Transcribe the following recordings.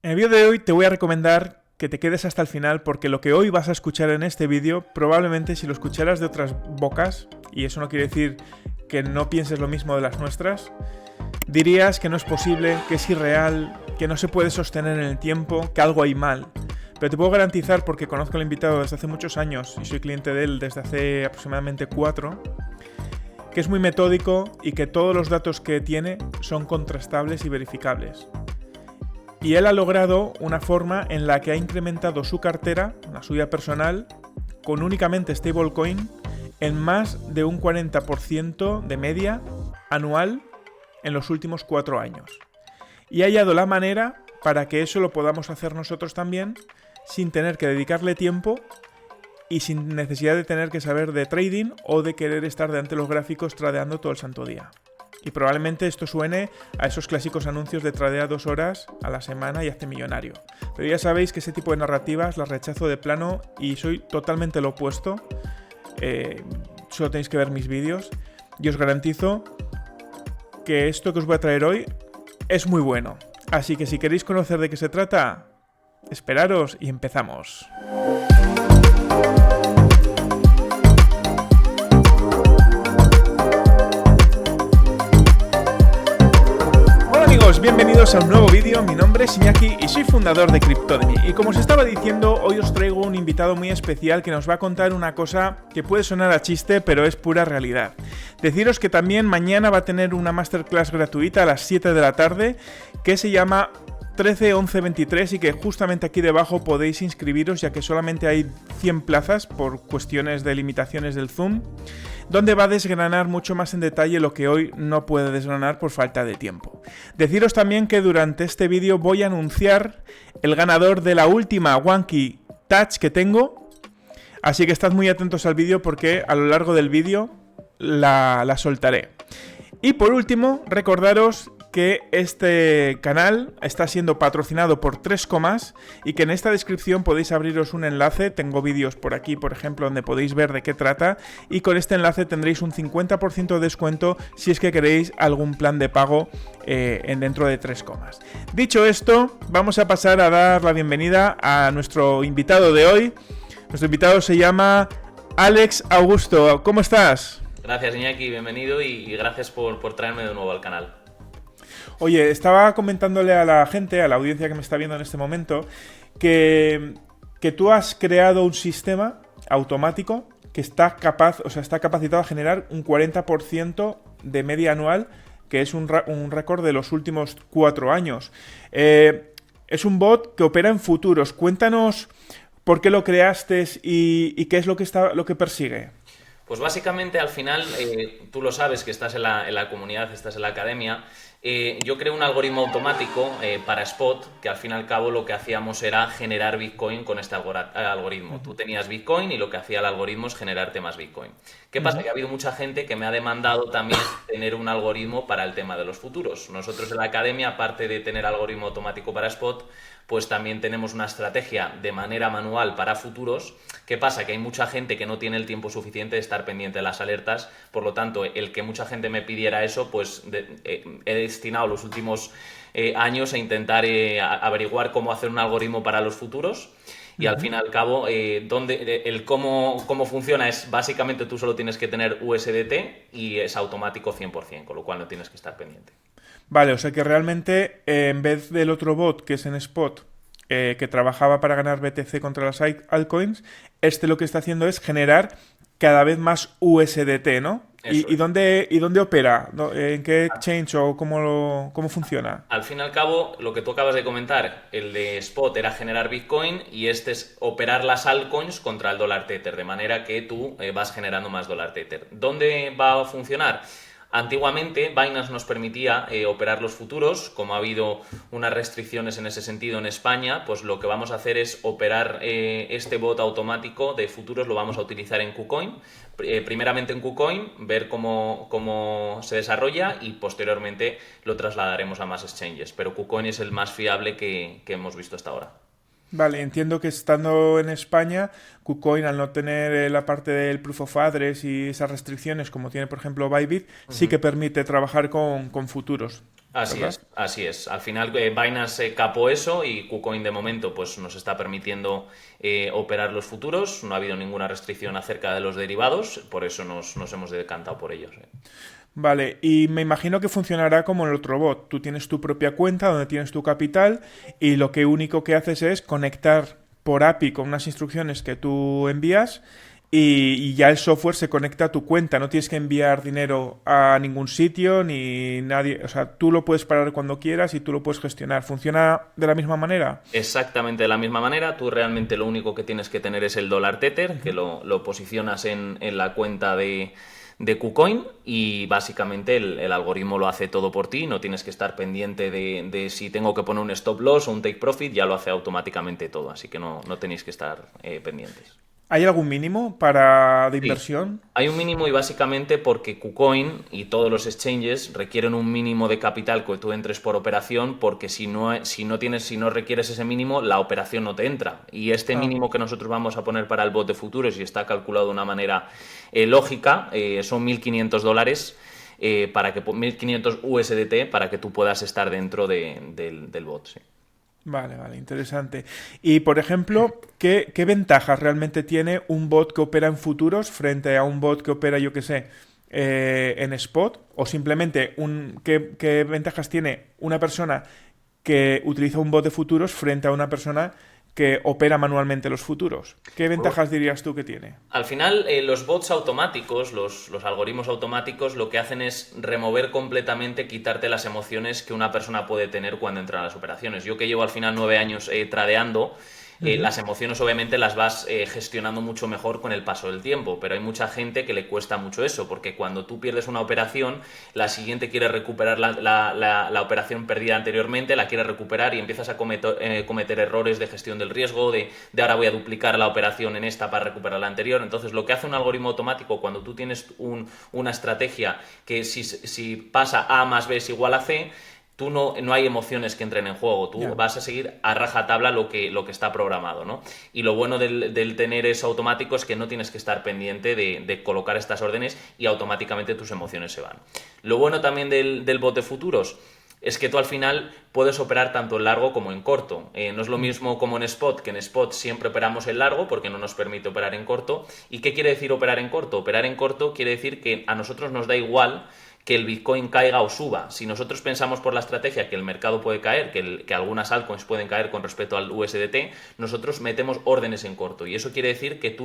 En el vídeo de hoy te voy a recomendar que te quedes hasta el final porque lo que hoy vas a escuchar en este vídeo probablemente si lo escucharas de otras bocas, y eso no quiere decir que no pienses lo mismo de las nuestras, dirías que no es posible, que es irreal, que no se puede sostener en el tiempo, que algo hay mal. Pero te puedo garantizar, porque conozco al invitado desde hace muchos años y soy cliente de él desde hace aproximadamente 4, que es muy metódico y que todos los datos que tiene son contrastables y verificables. Y él ha logrado una forma en la que ha incrementado su cartera, la suya personal, con únicamente stablecoin en más de un 40% de media anual en los últimos 4 años. Y ha hallado la manera para que eso lo podamos hacer nosotros también, sin tener que dedicarle tiempo y sin necesidad de tener que saber de trading o de querer estar delante de los gráficos tradeando todo el santo día. Y probablemente esto suene a esos clásicos anuncios de tradea 2 horas a la semana y hazte millonario. Pero ya sabéis que ese tipo de narrativas las rechazo de plano y soy totalmente lo opuesto. Solo tenéis que ver mis vídeos y os garantizo que esto que os voy a traer hoy es muy bueno. Así que si queréis conocer de qué se trata, esperaros y empezamos. Bienvenidos a un nuevo vídeo, mi nombre es Iñaki y soy fundador de Cryptodemy. Y como os estaba diciendo, hoy os traigo un invitado muy especial que nos va a contar una cosa que puede sonar a chiste, pero es pura realidad. Deciros que también mañana va a tener una masterclass gratuita a las 7 de la tarde que se llama 13-11-23 y que justamente aquí debajo podéis inscribiros, ya que solamente hay 100 plazas por cuestiones de limitaciones del Zoom, donde va a desgranar mucho más en detalle lo que hoy no puede desgranar por falta de tiempo. Deciros también que durante este vídeo voy a anunciar el ganador de la última Wonky Touch que tengo, así que estad muy atentos al vídeo porque a lo largo del vídeo la soltaré. Y por último, recordaros que este canal está siendo patrocinado por 3 Comas y que en esta descripción podéis abriros un enlace. Tengo vídeos por aquí, por ejemplo, donde podéis ver de qué trata, y con este enlace tendréis un 50% de descuento si es que queréis algún plan de pago dentro de 3 Comas. Dicho esto, vamos a pasar a dar la bienvenida a nuestro invitado de hoy. Nuestro invitado se llama Alex Augusto. ¿Cómo estás? Gracias, Iñaki, bienvenido y gracias por traerme de nuevo al canal. Oye, estaba comentándole a la gente, a la audiencia que me está viendo en este momento, que tú has creado un sistema automático que está capacitado a generar un 40% de media anual, que es un récord de los últimos 4 años. Es un bot que opera en futuros. Cuéntanos por qué lo creaste y qué es lo que persigue. Pues básicamente al final, tú lo sabes que estás en la comunidad, estás en la academia. Yo creé un algoritmo automático para Spot, que al fin y al cabo lo que hacíamos era generar Bitcoin con este algoritmo. Tú tenías Bitcoin y lo que hacía el algoritmo es generarte más Bitcoin. ¿Qué pasa? Que ha habido mucha gente que me ha demandado también tener un algoritmo para el tema de los futuros. Nosotros en la academia, aparte de tener algoritmo automático para Spot, pues también tenemos una estrategia de manera manual para futuros. ¿Qué pasa? Que hay mucha gente que no tiene el tiempo suficiente de estar pendiente de las alertas, por lo tanto, el que mucha gente me pidiera eso, pues he destinado los últimos años a intentar averiguar cómo hacer un algoritmo para los futuros. Y al fin y al cabo, cómo funciona es básicamente tú solo tienes que tener USDT y es automático 100%, con lo cual no tienes que estar pendiente. Vale, o sea que realmente en vez del otro bot que es en Spot, que trabajaba para ganar BTC contra las altcoins, lo que está haciendo es generar cada vez más USDT, ¿no? ¿Y dónde opera? ¿En qué exchange o cómo funciona? Al fin y al cabo, lo que tú acabas de comentar, el de Spot era generar Bitcoin y este es operar las altcoins contra el dólar Tether, de manera que tú vas generando más dólar Tether. ¿Dónde va a funcionar? Antiguamente Binance nos permitía operar los futuros. Como ha habido unas restricciones en ese sentido en España, pues lo que vamos a hacer es operar este bot automático de futuros, lo vamos a utilizar en KuCoin. Primeramente en KuCoin, ver cómo se desarrolla y posteriormente lo trasladaremos a más exchanges. Pero KuCoin es el más fiable que hemos visto hasta ahora. Vale, entiendo que estando en España, KuCoin, al no tener la parte del Proof of Address y esas restricciones como tiene, por ejemplo, Bybit, sí que permite trabajar con futuros. Así ¿verdad? es, así es. Al final Binance capó eso y KuCoin de momento pues nos está permitiendo operar los futuros. No ha habido ninguna restricción acerca de los derivados, por eso nos hemos decantado por ellos. Vale, y me imagino que funcionará como el otro bot. Tú tienes tu propia cuenta donde tienes tu capital y lo que único que haces es conectar por API con unas instrucciones que tú envías y ya el software se conecta a tu cuenta. No tienes que enviar dinero a ningún sitio ni nadie. O sea, tú lo puedes parar cuando quieras y tú lo puedes gestionar. ¿Funciona de la misma manera? Exactamente de la misma manera, tú realmente lo único que tienes que tener es el dólar Tether, que lo posicionas en la cuenta de KuCoin y básicamente el algoritmo lo hace todo por ti, no tienes que estar pendiente de si tengo que poner un stop loss o un take profit, ya lo hace automáticamente todo, así que no tenéis que estar pendientes. ¿Hay algún mínimo para de Sí, inversión? hay un mínimo y básicamente porque KuCoin y todos los exchanges requieren un mínimo de capital que tú entres por operación porque si no requieres ese mínimo, la operación no te entra. Y este Ah. mínimo que nosotros vamos a poner para el bot de futuros y está calculado de una manera lógica, son $1.500 para que 1.500 USDT para que tú puedas estar dentro del bot. Sí. Vale, vale, interesante. Y, por ejemplo, ¿qué ventajas realmente tiene un bot que opera en futuros frente a un bot que opera, yo qué sé, en spot? O simplemente, ¿qué ventajas tiene una persona que utiliza un bot de futuros frente a una persona que opera manualmente los futuros? ¿Qué ventajas dirías tú que tiene? Al final, los bots automáticos, los algoritmos automáticos, lo que hacen es remover completamente, quitarte las emociones que una persona puede tener cuando entra a las operaciones. Yo que llevo al final 9 años tradeando, Ujú. las emociones obviamente las vas gestionando mucho mejor con el paso del tiempo, pero hay mucha gente que le cuesta mucho eso, porque cuando tú pierdes una operación, la siguiente quiere recuperar la operación perdida anteriormente, la quiere recuperar y empiezas a cometer errores de gestión del riesgo, de ahora voy a duplicar la operación en esta para recuperar la anterior. Entonces, lo que hace un algoritmo automático cuando tú tienes una estrategia que si pasa A más B es igual a C, tú no hay emociones que entren en juego, tú Ya. vas a seguir a rajatabla lo que está programado, ¿no? Y lo bueno del tener eso automático es que no tienes que estar pendiente de colocar estas órdenes y automáticamente tus emociones se van. Lo bueno también del bot de futuros es que tú al final puedes operar tanto en largo como en corto. No es lo Mm. mismo como en spot, que en spot siempre operamos en largo porque no nos permite operar en corto. ¿Y qué quiere decir operar en corto? Operar en corto quiere decir que a nosotros nos da igual que el Bitcoin caiga o suba. Si nosotros pensamos por la estrategia que el mercado puede caer, que algunas altcoins pueden caer con respecto al USDT, nosotros metemos órdenes en corto. Y eso quiere decir que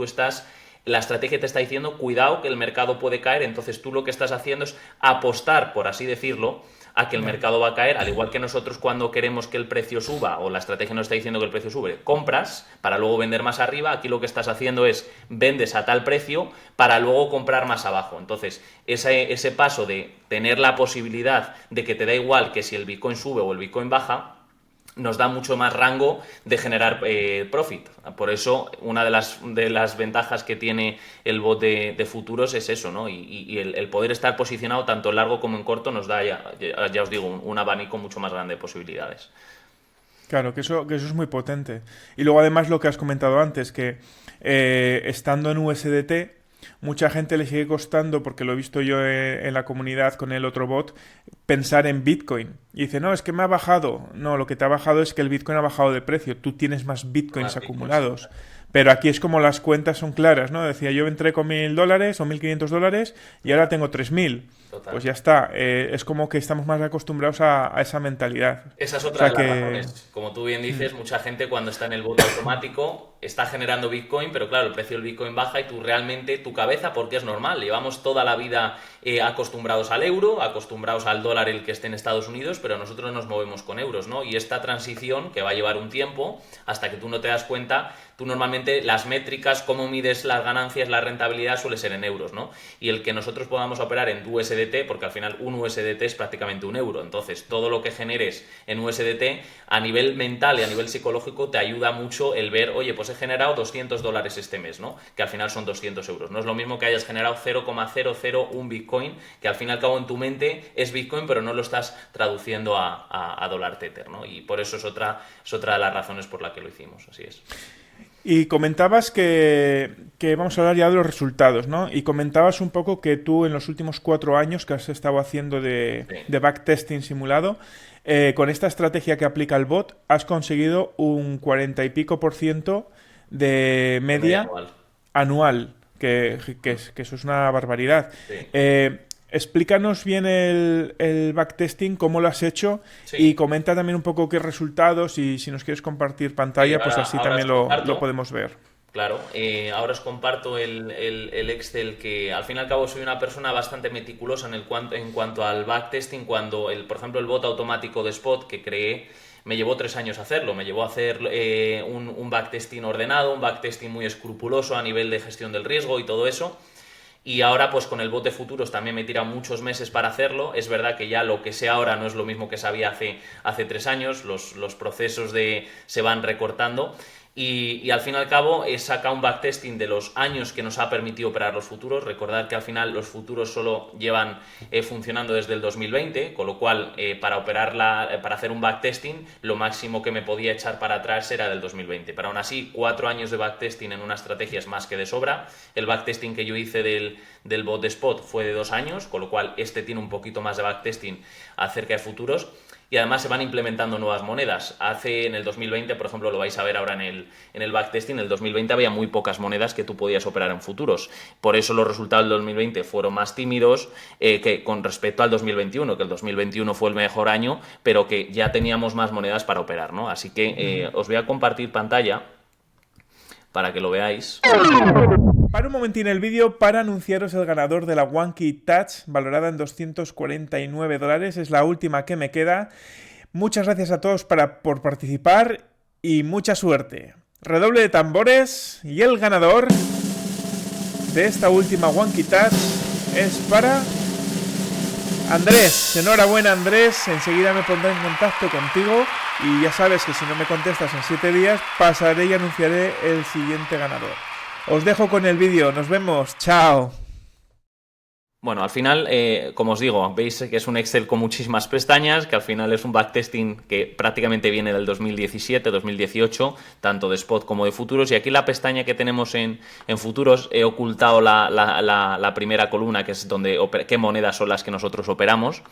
la estrategia te está diciendo, cuidado que el mercado puede caer, entonces tú lo que estás haciendo es apostar, por así decirlo, a que el Ya. mercado va a caer, al igual que nosotros cuando queremos que el precio suba o la estrategia nos está diciendo que el precio sube, compras para luego vender más arriba, aquí lo que estás haciendo es vendes a tal precio para luego comprar más abajo. Entonces, ese paso de tener la posibilidad de que te da igual que si el Bitcoin sube o el Bitcoin baja, nos da mucho más rango de generar profit. Por eso, una de las ventajas que tiene el bot de futuros es eso, ¿no? Y el poder estar posicionado tanto en largo como en corto nos da, ya os digo, un abanico mucho más grande de posibilidades. Claro, que eso es muy potente. Y luego además lo que has comentado antes, que estando en USDT, mucha gente le sigue costando, porque lo he visto yo en la comunidad con el otro bot, pensar en Bitcoin. Y dice, no, es que me ha bajado. No, lo que te ha bajado es que el Bitcoin ha bajado de precio. Tú tienes más Bitcoins Más Bitcoin, sí. acumulados. Pero aquí es como las cuentas son claras, ¿no? Decía, yo entré con $1.000 o $1.500 y ahora tengo 3.000. Pues Total. ya está. Es como que estamos más acostumbrados a esa mentalidad. Esa es O otra sea de las que... razones. Como tú bien Mm. dices, mucha gente cuando está en el bot automático está generando Bitcoin, pero claro, el precio del Bitcoin baja y tú realmente, tu cabeza, porque es normal, llevamos toda la vida acostumbrados al euro, acostumbrados al dólar el que esté en Estados Unidos, pero nosotros nos movemos con euros, ¿no? Y esta transición, que va a llevar un tiempo, hasta que tú no te das cuenta, tú normalmente las métricas, cómo mides las ganancias, la rentabilidad suele ser en euros, ¿no? Y el que nosotros podamos operar en USDT, porque al final un USDT es prácticamente un euro, entonces todo lo que generes en USDT a nivel mental y a nivel psicológico te ayuda mucho el ver, oye, pues he generado $200 este mes, ¿no? Que al final son 200 euros. No es lo mismo que hayas generado 0,001 Bitcoin, que al fin y al cabo en tu mente es Bitcoin, pero no lo estás traduciendo a dólar Tether, ¿no? Y por eso es otra de las razones por la que lo hicimos, así es. Y comentabas que vamos a hablar ya de los resultados, ¿no? Y comentabas un poco que tú en los últimos 4 años que has estado haciendo Sí, de backtesting simulado, con esta estrategia que aplica el bot, has conseguido un 40 y pico por ciento de de media media anual. anual, que eso es una barbaridad. Sí, Explícanos bien el backtesting, cómo lo has hecho y sí, comenta también un poco qué resultados y si nos quieres compartir sí, pantalla, pues así ahora os también lo comparto. podemos ver. Claro, ahora os comparto el Excel que al fin y al cabo soy una persona bastante meticulosa en cuanto al backtesting, cuando por ejemplo el bot automático de Spot que creé me llevó 3 años hacerlo, me llevó a hacer un backtesting ordenado, un backtesting muy escrupuloso a nivel de gestión del riesgo y todo eso. Y ahora, pues con el bot de futuros también me tira muchos meses para hacerlo. Es verdad que ya lo que sé ahora no es lo mismo que sabía hace 3 años. Los procesos se van recortando. Y al fin y al cabo he sacado un backtesting de los años que nos ha permitido operar los futuros. Recordad que al final los futuros solo llevan funcionando desde el 2020, con lo cual para hacer un backtesting lo máximo que me podía echar para atrás era del 2020. Pero aún así, 4 años de backtesting en una estrategia es más que de sobra. El backtesting que yo hice del bot de Spot fue de 2 años, con lo cual este tiene un poquito más de backtesting acerca de futuros. Y además se van implementando nuevas monedas. En el 2020, por ejemplo, lo vais a ver ahora en el backtesting, en el 2020 había muy pocas monedas que tú podías operar en futuros. Por eso los resultados del 2020 fueron más tímidos que con respecto al 2021, que el 2021 fue el mejor año, pero que ya teníamos más monedas para operar, ¿no? Así que os voy a compartir pantalla para que lo veáis. Para un momentín el vídeo para anunciaros el ganador de la Wonky Touch, valorada en $249. Es la última que me queda. Muchas gracias a todos por participar y mucha suerte. Redoble de tambores y el ganador de esta última Wonky Touch es para Andrés. Enhorabuena, Andrés. Enseguida me pondré en contacto contigo y ya sabes que si no me contestas en 7 días pasaré y anunciaré el siguiente ganador. Os dejo con el vídeo. Nos vemos. Chao. Bueno, al final, como os digo, veis que es un Excel con muchísimas pestañas, que al final es un backtesting que prácticamente viene del 2017, 2018, tanto de spot como de futuros. Y aquí la pestaña que tenemos en futuros he ocultado la primera columna, que es donde qué monedas son las que nosotros operamos.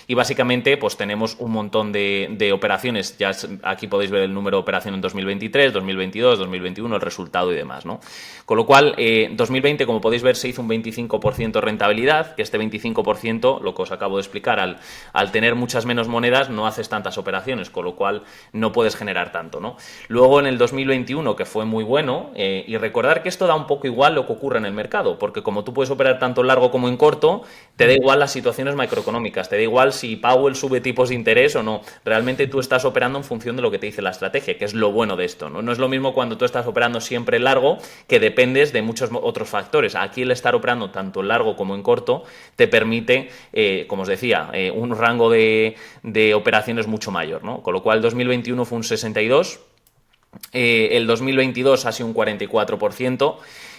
Y básicamente pues tenemos un montón de operaciones. Ya aquí podéis ver el número de operación en 2023, 2022, 2021, el resultado y demás, ¿no? Con lo cual, 2020, como podéis ver, se hizo un 25% de rentabilidad, que este 25%, lo que os acabo de explicar, al tener muchas menos monedas no haces tantas operaciones, con lo cual no puedes generar tanto, ¿no? Luego en el 2021, que fue muy bueno, y recordar que esto da un poco igual lo que ocurre en el mercado, porque como tú puedes operar tanto en largo como en corto, te da igual las situaciones macroeconómicas, te da igual si Powell sube tipos de interés o no. Realmente tú estás operando en función de lo que te dice la estrategia, que es lo bueno de esto, ¿no? No es lo mismo cuando tú estás operando siempre en largo, que dependes de muchos otros factores. Aquí el estar operando tanto en largo como en corto te permite, como os decía, un rango de operaciones mucho mayor, ¿no? Con lo cual el 2021 fue un 62%, el 2022 ha sido un 44%,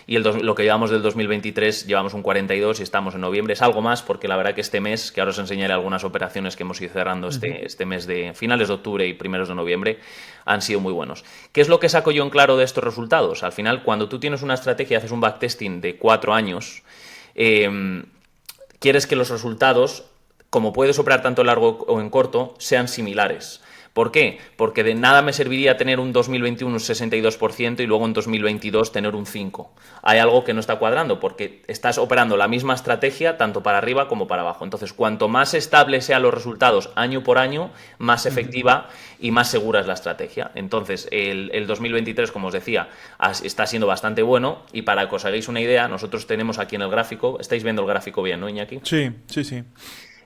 y lo que llevamos del 2023 llevamos un 42% y estamos en noviembre. Es algo más porque la verdad que este mes, que ahora os enseñaré algunas operaciones que hemos ido cerrando este mes de finales de octubre y primeros de noviembre, han sido muy buenos. ¿Qué es lo que saco yo en claro de estos resultados? Al final, cuando tú tienes una estrategia y haces un backtesting de 4 años, quieres que los resultados, como puedes operar tanto en largo o en corto, sean similares. ¿Por qué? Porque de nada me serviría tener un 2021 un 62% y luego en 2022 tener un 5%. Hay algo que no está cuadrando porque estás operando la misma estrategia tanto para arriba como para abajo. Entonces, cuanto más estables sean los resultados año por año, más efectiva y más segura es la estrategia. Entonces, el 2023, como os decía, está siendo bastante bueno, y para que os hagáis una idea, nosotros tenemos aquí en el gráfico, estáis viendo el gráfico bien, ¿no, Iñaki? Sí, sí, sí.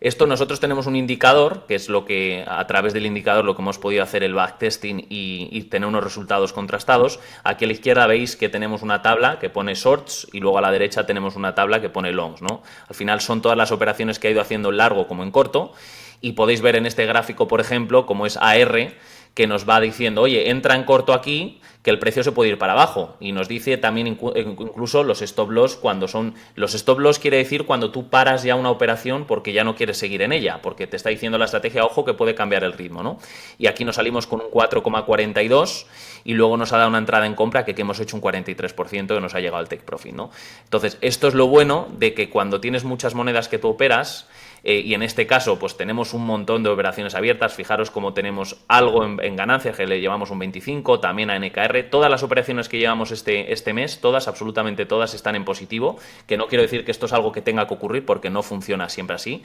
Esto nosotros tenemos un indicador, que es lo que a través del indicador lo que hemos podido hacer el backtesting y tener unos resultados contrastados. Aquí a la izquierda veis que tenemos una tabla que pone shorts y luego a la derecha tenemos una tabla que pone longs, ¿no? Al final son todas las operaciones que ha ido haciendo en largo como en corto, y podéis ver en este gráfico, por ejemplo, como es AR, que nos va diciendo, oye, entra en corto aquí, que el precio se puede ir para abajo. Y nos dice también incluso los stop loss cuando son... Los stop loss quiere decir cuando tú paras ya una operación porque ya no quieres seguir en ella, porque te está diciendo la estrategia, ojo, que puede cambiar el ritmo, ¿no? Y aquí nos salimos con un 4,42 y luego nos ha dado una entrada en compra que hemos hecho un 43% que nos ha llegado al take profit, ¿no? Entonces, esto es lo bueno de que cuando tienes muchas monedas que tú operas, y en este caso pues tenemos un montón de operaciones abiertas, fijaros cómo tenemos algo en ganancia, que le llevamos un 25, también a NKR, todas las operaciones que llevamos este mes, todas, absolutamente todas están en positivo, que no quiero decir que esto es algo que tenga que ocurrir porque no funciona siempre así,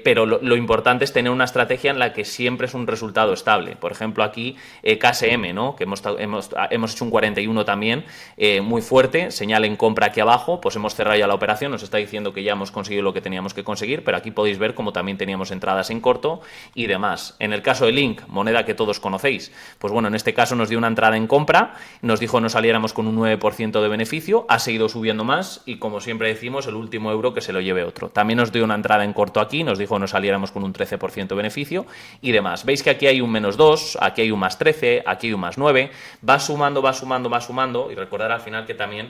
pero lo importante es tener una estrategia en la que siempre es un resultado estable. Por ejemplo aquí KSM, ¿no? Que hemos hecho un 41 también, muy fuerte, señal en compra aquí abajo, pues hemos cerrado ya la operación, nos está diciendo que ya hemos conseguido lo que teníamos que conseguir, pero aquí podéis ver como también teníamos entradas en corto y demás. En el caso de Link, moneda que todos conocéis, pues bueno, en este caso nos dio una entrada en compra, nos dijo no saliéramos con un 9% de beneficio, ha seguido subiendo más y como siempre decimos, el último euro que se lo lleve otro. También nos dio una entrada en corto aquí, nos dijo no saliéramos con un 13% de beneficio y demás. Veis que aquí hay un -2, aquí hay un +13, aquí hay un +9, va sumando y recordar al final que también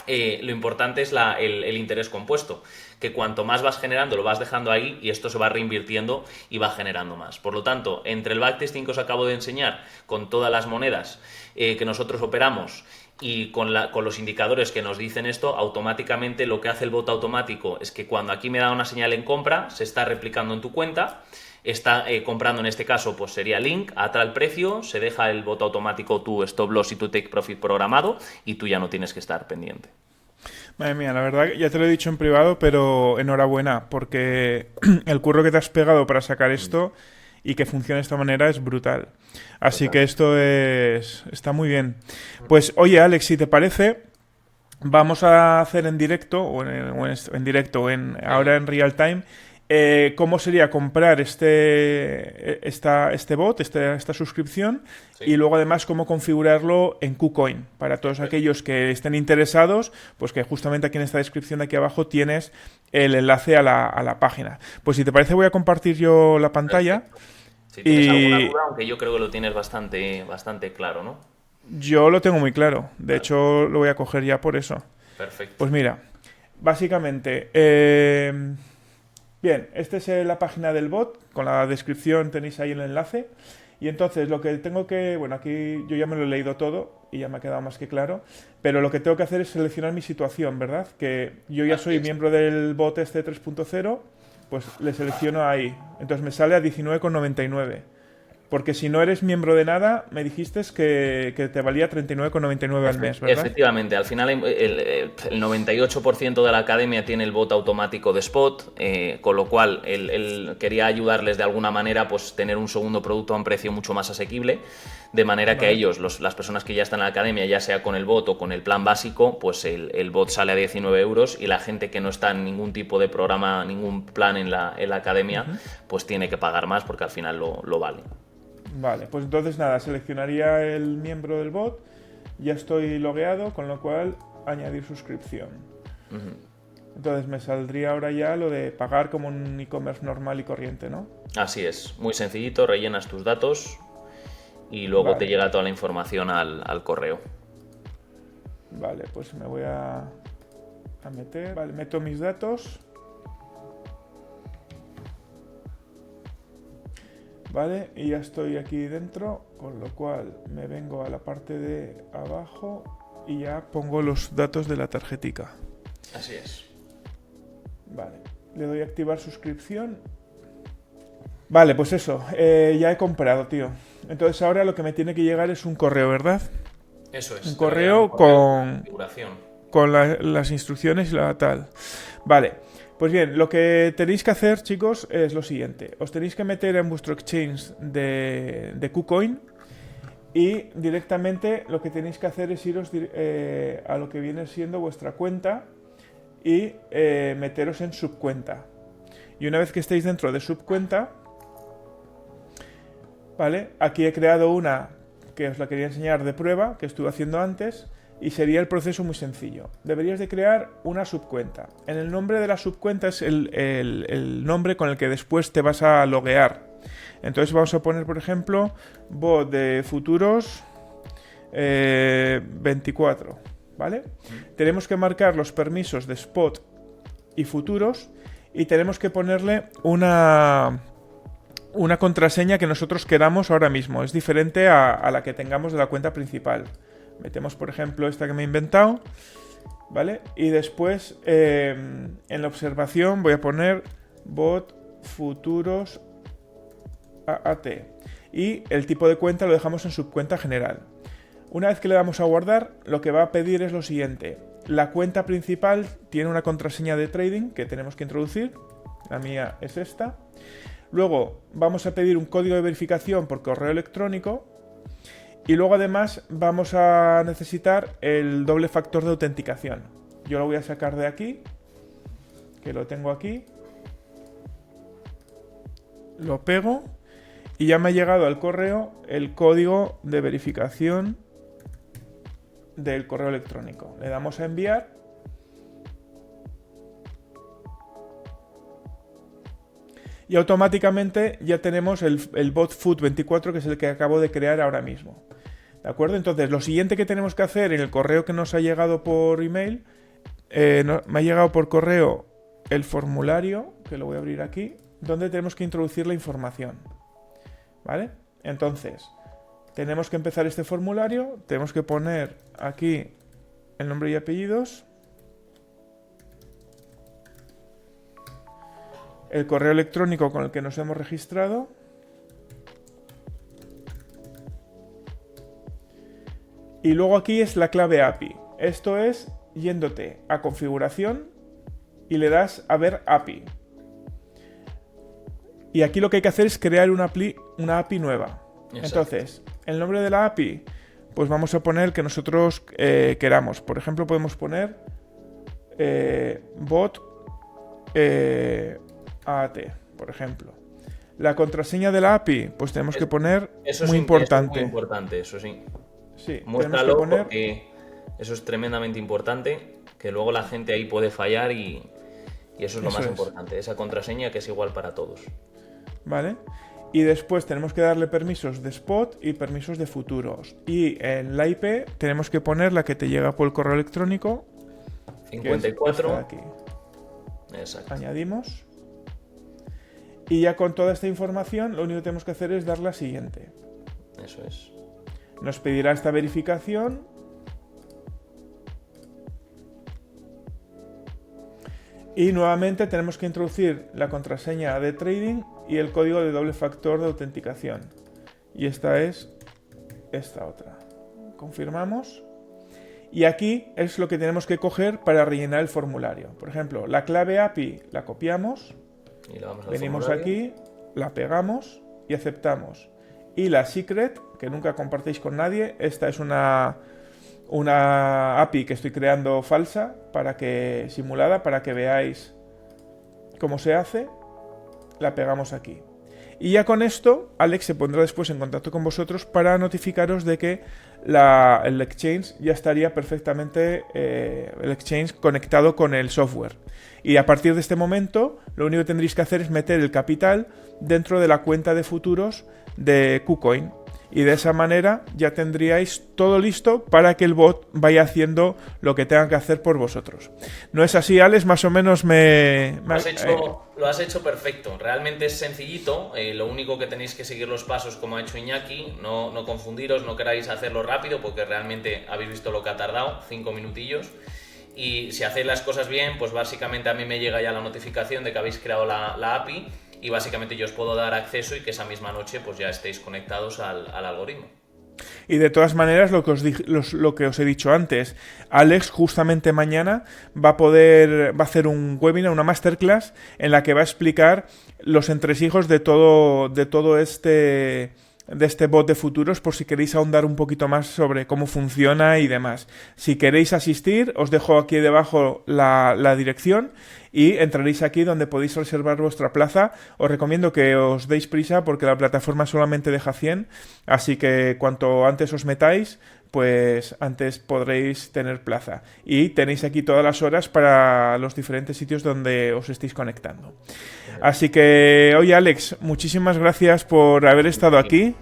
lo importante es el interés compuesto, que cuanto más vas generando lo vas dejando ahí y esto se va reinvirtiendo y va generando más. Por lo tanto, entre el backtesting que os acabo de enseñar con todas las monedas que nosotros operamos y con los indicadores que nos dicen esto, automáticamente lo que hace el bot automático es que cuando aquí me da una señal en compra, se está replicando en tu cuenta, está comprando en este caso, pues sería Link, atrae el precio, se deja el bot automático tu stop loss y tu take profit programado y tú ya no tienes que estar pendiente. Madre mía, la verdad, ya te lo he dicho en privado, pero enhorabuena, porque el curro que te has pegado para sacar esto y que funcione de esta manera es brutal. Así que esto está muy bien. Pues oye, Alex, si te parece, vamos a hacer en directo, ahora en real time, cómo sería comprar este bot, esta suscripción, sí. Y luego además cómo configurarlo en KuCoin. Para todos aquellos que estén interesados, pues que justamente aquí en esta descripción de aquí abajo tienes el enlace a la página. Pues si te parece voy a compartir yo la pantalla. Si tienes alguna duda, aunque yo creo que lo tienes bastante claro, ¿no? Yo lo tengo muy claro. De hecho, lo voy a coger ya por eso. Perfecto. Pues mira, básicamente... Bien, esta es la página del bot, con la descripción tenéis ahí el enlace. Y entonces lo que tengo que... Bueno, aquí yo ya me lo he leído todo y ya me ha quedado más que claro. Pero lo que tengo que hacer es seleccionar mi situación, ¿verdad? Que yo ya soy miembro del bot este 3.0, pues le selecciono ahí. Entonces me sale a 19,99. Porque si no eres miembro de nada, me dijiste que te valía 39,99 al mes, ¿verdad? Efectivamente, al final el 98% de la academia tiene el bot automático de Spot, con lo cual él quería ayudarles de alguna manera, pues tener un segundo producto a un precio mucho más asequible, de manera que a ellos, las personas que ya están en la academia, ya sea con el bot o con el plan básico, pues el bot sale a 19 euros y la gente que no está en ningún tipo de programa, ningún plan en la academia, pues tiene que pagar más porque al final lo vale. Vale, pues entonces nada, seleccionaría el miembro del bot, ya estoy logueado, con lo cual añadir suscripción. Entonces me saldría ahora ya lo de pagar como un e-commerce normal y corriente, ¿no? Así es, muy sencillito, rellenas tus datos y luego te llega toda la información al correo. Vale, pues me voy a meter, vale, meto mis datos. Vale, y ya estoy aquí dentro, con lo cual me vengo a la parte de abajo y ya pongo los datos de la tarjetica. Así es. Vale, le doy a activar suscripción. Vale, pues eso, ya he comprado, tío. Entonces ahora lo que me tiene que llegar es un correo, ¿verdad? Eso es. Un correo con las instrucciones y la tal. Vale. Pues bien, lo que tenéis que hacer, chicos, es lo siguiente. Os tenéis que meter en vuestro exchange de KuCoin y directamente lo que tenéis que hacer es iros a lo que viene siendo vuestra cuenta y meteros en subcuenta. Y una vez que estéis dentro de subcuenta, ¿vale? Aquí he creado una que os la quería enseñar de prueba, que estuve haciendo antes. Y sería el proceso muy sencillo. Deberías de crear una subcuenta. En el nombre de la subcuenta es el nombre con el que después te vas a loguear. Entonces vamos a poner, por ejemplo, bot de futuros 24, ¿vale? Tenemos que marcar los permisos de spot y futuros y tenemos que ponerle una contraseña que nosotros queramos ahora mismo. Es diferente a la que tengamos de la cuenta principal. Metemos, por ejemplo, esta que me he inventado, ¿vale? Y después en la observación voy a poner bot futuros AAT. Y el tipo de cuenta lo dejamos en subcuenta general. Una vez que le damos a guardar, lo que va a pedir es lo siguiente. La cuenta principal tiene una contraseña de trading que tenemos que introducir. La mía es esta. Luego vamos a pedir un código de verificación por correo electrónico. Y luego además vamos a necesitar el doble factor de autenticación. Yo lo voy a sacar de aquí, que lo tengo aquí. Lo pego y ya me ha llegado al correo el código de verificación del correo electrónico. Le damos a enviar. Y automáticamente ya tenemos el bot Food24, que es el que acabo de crear ahora mismo. ¿De acuerdo? Entonces, lo siguiente que tenemos que hacer en el correo que nos ha llegado por email, me ha llegado por correo el formulario, que lo voy a abrir aquí, donde tenemos que introducir la información. ¿Vale? Entonces, tenemos que empezar este formulario, tenemos que poner aquí el nombre y apellidos, el correo electrónico con el que nos hemos registrado y luego aquí es la clave API. Esto es yéndote a configuración y le das a ver API. Y aquí lo que hay que hacer es crear una API nueva. Exacto. Entonces, el nombre de la API, pues vamos a poner el que nosotros queramos. Por ejemplo, podemos poner bot AAT, por ejemplo. La contraseña de la API, pues tenemos que poner muy importante. Eso es muy importante, eso sí. Sí, muéstralo porque eso es tremendamente importante, que luego la gente ahí puede fallar y eso es lo más importante. Esa contraseña que es igual para todos. Vale. Y después tenemos que darle permisos de spot y permisos de futuros. Y en la IP tenemos que poner la que te llega por el correo electrónico. 54. Que es esta de aquí. Exacto. Añadimos. Y ya con toda esta información, lo único que tenemos que hacer es dar la siguiente. Eso es. Nos pedirá esta verificación. Y nuevamente tenemos que introducir la contraseña de trading y el código de doble factor de autenticación. Y esta es esta otra. Confirmamos. Y aquí es lo que tenemos que coger para rellenar el formulario. Por ejemplo, la clave API la copiamos. Y venimos aquí, la pegamos y aceptamos. Y la secret, que nunca compartéis con nadie, esta es una API que estoy creando falsa, simulada, para que veáis cómo se hace. La pegamos aquí. Y ya con esto, Alex se pondrá después en contacto con vosotros para notificaros de que el Exchange ya estaría perfectamente el Exchange conectado con el software. Y a partir de este momento, lo único que tendréis que hacer es meter el capital dentro de la cuenta de futuros de KuCoin. Y de esa manera ya tendríais todo listo para que el bot vaya haciendo lo que tenga que hacer por vosotros. ¿No es así, Alex? Más o menos lo has hecho perfecto. Realmente es sencillito. Lo único que tenéis que seguir los pasos como ha hecho Iñaki. No confundiros, no queráis hacerlo rápido porque realmente habéis visto lo que ha tardado, 5 minutillos. Y si hacéis las cosas bien, pues básicamente a mí me llega ya la notificación de que habéis creado la API. Y básicamente yo os puedo dar acceso y que esa misma noche pues ya estéis conectados al algoritmo. Y de todas maneras, lo que os he dicho antes, Alex justamente mañana va a hacer un webinar, una masterclass, en la que va a explicar los entresijos de todo este bot de futuros, por si queréis ahondar un poquito más sobre cómo funciona y demás. Si queréis asistir, os dejo aquí debajo la dirección y entraréis aquí donde podéis reservar vuestra plaza. Os recomiendo que os deis prisa porque la plataforma solamente deja 100, así que cuanto antes os metáis, pues antes podréis tener plaza. Y tenéis aquí todas las horas para los diferentes sitios donde os estéis conectando. Así que, oye Alex, muchísimas gracias por haber estado aquí.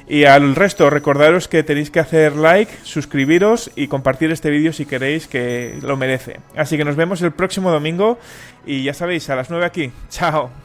Y al resto, recordaros que tenéis que hacer like, suscribiros y compartir este vídeo si queréis, que lo merece. Así que nos vemos el próximo domingo y ya sabéis, a las 9 aquí. ¡Chao!